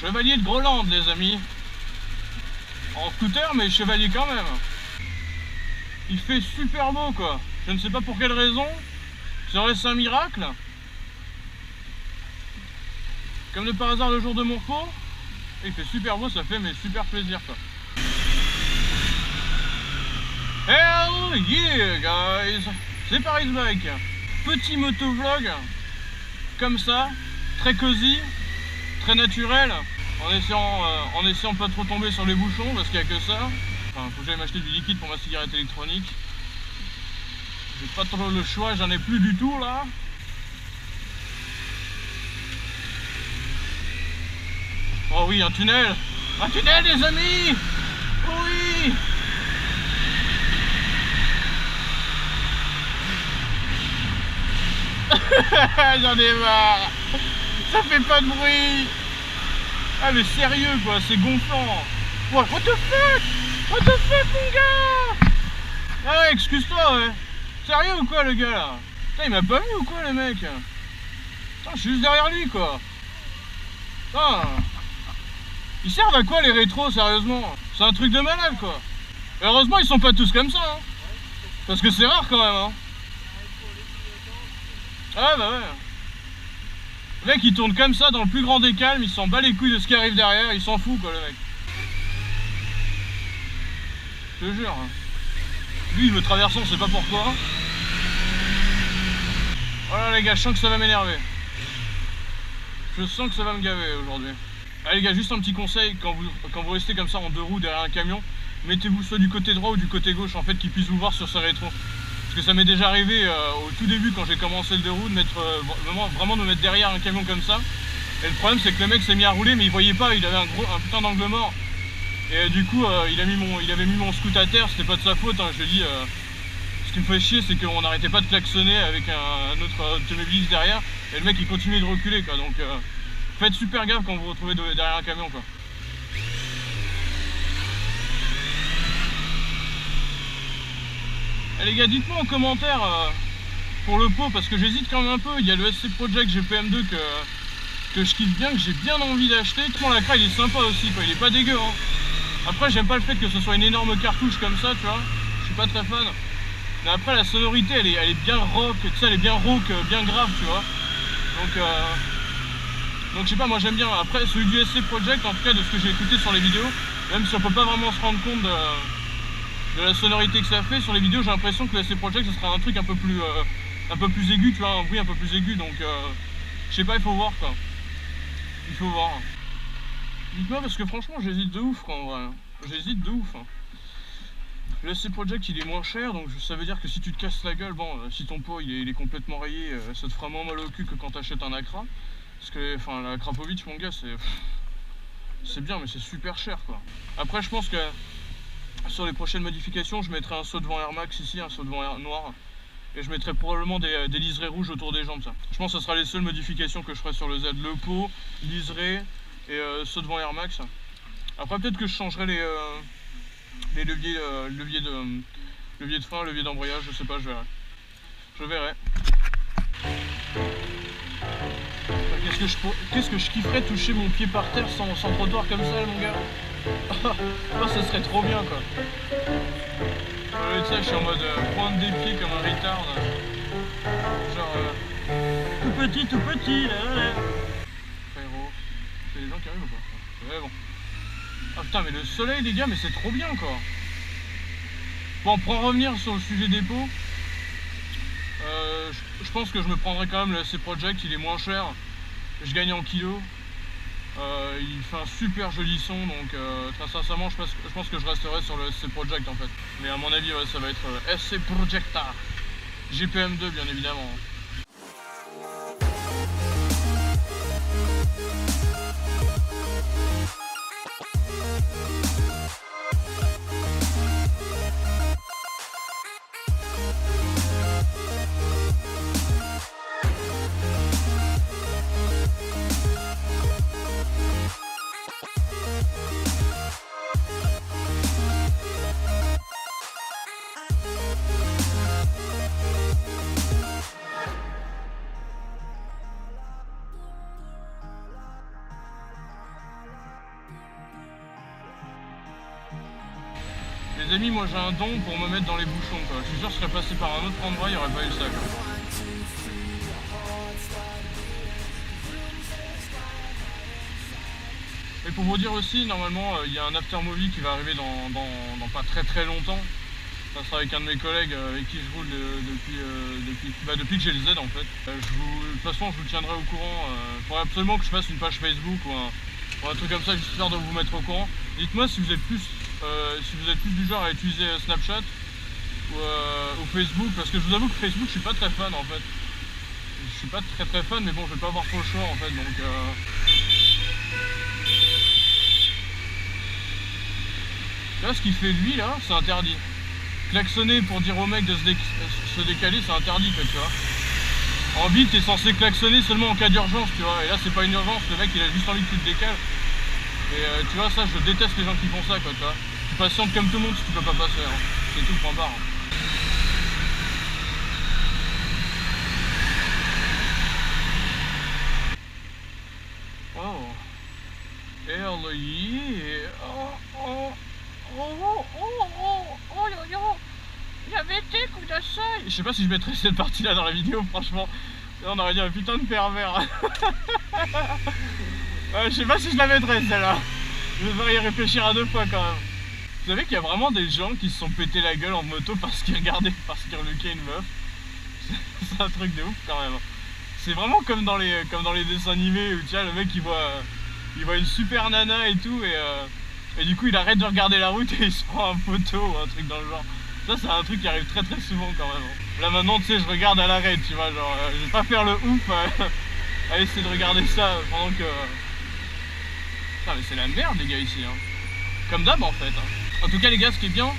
Chevalier de Groland, les amis. En scooter, mais chevalier quand même. Il fait super beau, quoi. Je ne sais pas pour quelle raison. Serait-ce un miracle? Comme de par hasard le jour de mon repos. Il fait super beau, ça fait mais super plaisir, quoi. Hell yeah, guys. C'est Paris Bike. Petit motovlog. Comme ça. Très cosy. Très naturel. En essayant de pas trop tomber sur les bouchons, parce qu'il n'y a que ça. Enfin, faut que j'aille m'acheter du liquide pour ma cigarette électronique. J'ai pas trop le choix, j'en ai plus du tout là. Oh oui, un tunnel! Un tunnel, les amis! Oui! J'en ai marre! Ça fait pas de bruit! Ah mais sérieux quoi, c'est gonflant! What the fuck? What the fuck, mon gars? Ah ouais, excuse-toi, ouais! Sérieux ou quoi, le gars là? Putain, il m'a pas vu ou quoi, le mec? Putain, je suis juste derrière lui, quoi! Putain! Ils servent à quoi les rétros, sérieusement? C'est un truc de malade, quoi! Et heureusement, ils sont pas tous comme ça, hein! Parce que c'est rare quand même, hein! Ah bah ouais! Le mec il tourne comme ça dans le plus grand des calmes, il s'en bat les couilles de ce qui arrive derrière, il s'en fout quoi le mec. Je te jure. Lui il veut traverser, on sait pas pourquoi. Voilà les gars, je sens que ça va m'énerver. Je sens que ça va me gaver aujourd'hui. Allez les gars, juste un petit conseil, quand vous restez comme ça en deux roues derrière un camion, mettez-vous soit du côté droit ou du côté gauche en fait, qu'il puisse vous voir sur ce rétro. Parce que ça m'est déjà arrivé au tout début quand j'ai commencé le deux roues de mettre vraiment de me mettre derrière un camion comme ça. Et le problème c'est que le mec s'est mis à rouler mais il voyait pas, il avait un putain d'angle mort. Et du coup il avait mis mon scoot à terre, c'était pas de sa faute, hein, je lui ai dit. Ce qui me fait chier c'est qu'on n'arrêtait pas de klaxonner avec un autre automobiliste derrière. Et le mec il continuait de reculer quoi, donc faites super gaffe quand vous vous retrouvez derrière un camion quoi. Et les gars, dites-moi en commentaire pour le pot, parce que j'hésite quand même un peu. Il y a le SC Project GPM2 que je kiffe bien, que j'ai bien envie d'acheter. La cra il est sympa aussi, quoi. Il est pas dégueu, hein. Après j'aime pas le fait que ce soit une énorme cartouche comme ça, tu vois. Je suis pas très fan. Mais après la sonorité elle est bien rock, tu sais, elle est bien rauque, bien grave, tu vois. Donc je sais pas, moi j'aime bien. Après celui du SC Project, en tout cas de ce que j'ai écouté sur les vidéos, même si on peut pas vraiment se rendre compte de la sonorité que ça fait sur les vidéos, j'ai l'impression que le SC Project ce sera un truc un peu plus aigu, tu vois, un bruit un peu plus aigu, donc je sais pas, il faut voir quoi. Il faut voir. Dites-moi parce que franchement j'hésite de ouf quoi en vrai. J'hésite de ouf. Le SC Project il est moins cher, donc ça veut dire que si tu te casses la gueule, bon, si ton pot il est complètement rayé, ça te fera moins mal au cul que quand t'achètes un Acra. Parce que enfin la Krapovic mon gars c'est bien mais c'est super cher quoi. Après je pense que sur les prochaines modifications, je mettrai un saut devant Air Max ici, un saut devant Air noir. Et je mettrai probablement des liserés rouges autour des jambes. Ça. Je pense que ce sera les seules modifications que je ferai sur le Z. Le pot, liseré et saut devant Air Max. Après peut-être que je changerai les leviers, levier de frein, levier d'embrayage, je sais pas, je verrai. Je verrai. Qu'est-ce que je kifferais toucher mon pied par terre sans trottoir comme ça, mon gars. Oh, ça serait trop bien quoi. Tu sais, je suis en mode pointe des pieds comme un retard. Genre tout petit, là. Frérot, c'est les gens qui arrivent ou pas? Ouais, bon. Ah putain, mais le soleil, les gars, mais c'est trop bien quoi. Bon, pour en revenir sur le sujet des pots, je pense que je me prendrai quand même le SC Project, il est moins cher. Je gagne en kilos. Il fait un super joli son, donc très sincèrement je pense que je resterai sur le SC Project en fait. Mais à mon avis ouais, ça va être SC Projecta GPM2 bien évidemment. les amis, moi j'ai un don pour me mettre dans les bouchons, quoi. Je suis sûr que je serais passé par un autre endroit, il n'y aurait pas eu ça, quoi. Et pour vous dire aussi, normalement, il y a un after movie qui va arriver dans pas très longtemps. Ça sera avec un de mes collègues avec qui je roule depuis que j'ai le Z en fait. De toute façon, je vous tiendrai au courant. Il faudrait absolument que je fasse une page Facebook ou un truc comme ça, juste histoire de vous mettre au courant. Dites-moi si vous êtes plus du genre à utiliser Snapchat ou Facebook, parce que je vous avoue que Facebook, je suis pas très fan en fait. Je suis pas très fan, mais bon, je vais pas avoir trop le choix en fait, donc. Là, ce qu'il fait lui là, c'est interdit. Klaxonner pour dire au mec de se décaler, c'est interdit, quoi, tu vois. En ville, t'es censé klaxonner seulement en cas d'urgence, tu vois. Et là, c'est pas une urgence, le mec, il a juste envie que tu te décales. Et tu vois, ça, je déteste les gens qui font ça, quoi, tu vois. Tu patientes comme tout le monde si tu peux pas passer, hein. C'est tout, point barre. Oh. Hell yeah. Oh. J'avais été coup d'assaut. Je sais pas si je mettrais cette partie là dans la vidéo, franchement. Là, on aurait dit un putain de pervers. Je sais pas si je la mettrais celle-là. Je devrais y réfléchir à deux fois quand même. Vous savez qu'il y a vraiment des gens qui se sont pété la gueule en moto parce qu'ils reluquaient une meuf. C'est un truc de ouf quand même. C'est vraiment comme dans les dessins animés où tu vois le mec il voit une super nana et tout et du coup il arrête de regarder la route et il se prend un photo ou un truc dans le genre. Ça c'est un truc qui arrive très souvent quand même. Là maintenant tu sais je regarde à l'arrêt, tu vois, genre je vais pas faire le ouf à essayer de regarder ça pendant que... Putain mais c'est la merde les gars ici hein. Comme d'hab en fait hein. En tout cas les gars ce qui est bien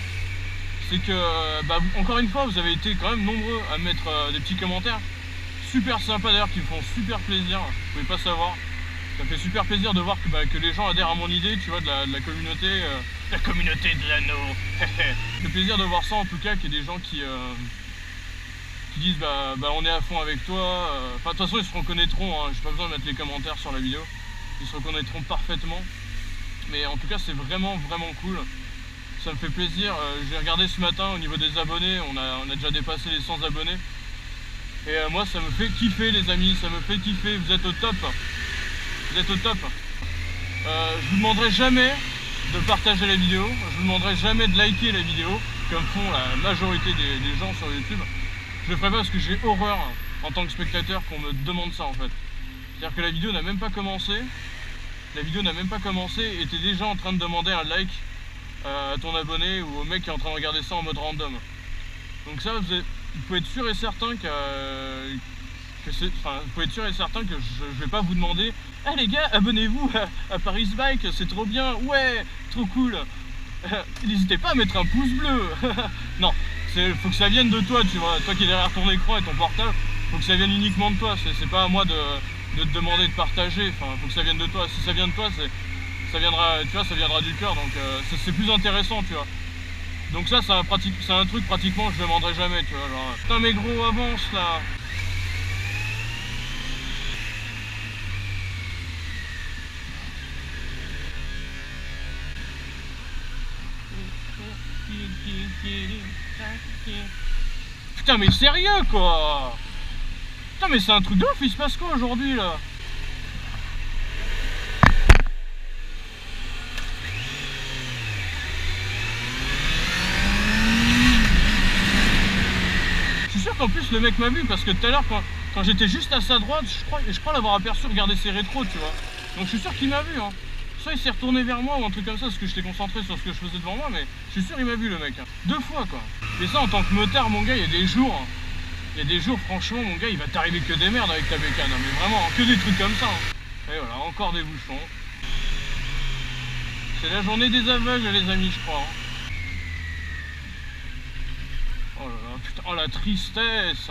c'est que bah, encore une fois vous avez été quand même nombreux à mettre des petits commentaires. Super sympa d'ailleurs qui me font super plaisir, vous pouvez pas savoir. Ça me fait super plaisir de voir que les gens adhèrent à mon idée, tu vois, de la communauté. La communauté de l'anneau. Ça fait plaisir de voir ça en tout cas, qu'il y ait des gens qui disent bah on est à fond avec toi. Enfin de toute façon ils se reconnaîtront, hein, j'ai pas besoin de mettre les commentaires sur la vidéo. Ils se reconnaîtront parfaitement. Mais en tout cas c'est vraiment cool. Ça me fait plaisir. J'ai regardé ce matin au niveau des abonnés, on a déjà dépassé les 100 abonnés. Et moi ça me fait kiffer les amis, ça me fait kiffer, vous êtes au top. Vous êtes au top. Je vous demanderai jamais de partager la vidéo, je vous demanderai jamais de liker la vidéo, comme font la majorité des gens sur YouTube. Je le ferai pas parce que j'ai horreur en tant que spectateur qu'on me demande ça en fait. C'est-à-dire que la vidéo n'a même pas commencé, et t'es déjà en train de demander un like à ton abonné ou au mec qui est en train de regarder ça en mode random. Donc ça, vous pouvez être sûr et certain que je vais pas vous demander « Ah les gars, abonnez-vous à Paris Bike, c'est trop bien, ouais, trop cool !» N'hésitez pas à mettre un pouce bleu. Non, faut que ça vienne de toi, tu vois, toi qui es derrière ton écran et ton portable, faut que ça vienne uniquement de toi, c'est pas à moi de te demander de partager, enfin, faut que ça vienne de toi. Si ça vient de toi, ça viendra, tu vois, ça viendra du cœur, donc c'est plus intéressant, tu vois. Donc ça, c'est un truc pratiquement que je demanderai jamais, tu vois, genre... Putain mais gros, avance là. Putain mais sérieux quoi. Putain mais c'est un truc de ouf, il se passe quoi aujourd'hui là? Je suis sûr qu'en plus le mec m'a vu parce que tout à l'heure quand j'étais juste à sa droite, je crois l'avoir aperçu regarder ses rétros, tu vois. Donc je suis sûr qu'il m'a vu hein. Soit il s'est retourné vers moi ou un truc comme ça parce que j'étais concentré sur ce que je faisais devant moi, mais je suis sûr il m'a vu le mec hein. 2 fois quoi. Et ça en tant que motard mon gars, il y a des jours franchement mon gars il va t'arriver que des merdes avec ta bécane hein, mais vraiment que des trucs comme ça hein. Et voilà, encore des bouchons. C'est la journée des aveugles les amis je crois hein. Oh là là, putain, oh la tristesse.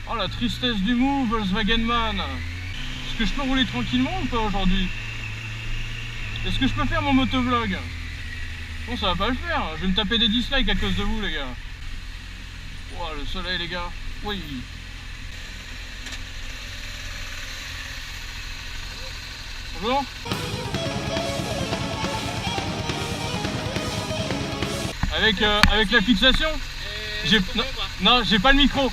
Oh la tristesse du move Volkswagen Man. Est-ce que je peux rouler tranquillement ou pas aujourd'hui? Est-ce que je peux faire mon motovlog? Bon ça va pas le faire, je vais me taper des dislikes à cause de vous les gars. Oh le soleil les gars, oui. Bonjour. Avec la fixation. Non, j'ai pas le micro.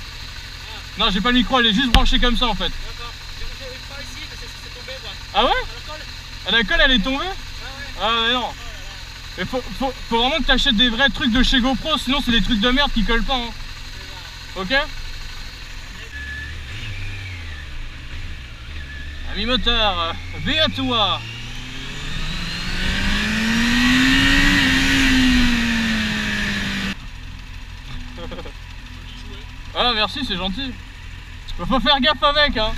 Non, j'ai pas le micro, elle est juste branchée comme ça en fait. D'accord. J'ai une fois ici, c'est tombé quoi. Ah ouais? À la colle. La colle elle est tombée? Ah mais non. Mais faut vraiment que t'achètes des vrais trucs de chez GoPro, sinon c'est des trucs de merde qui collent pas. Hein. Ok? Ami moteur, V à toi. Ah merci, c'est gentil. Faut faire gaffe avec hein.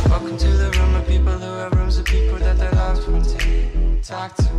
Welcome to the room of people who have rooms of people that their lives won't take. Talk to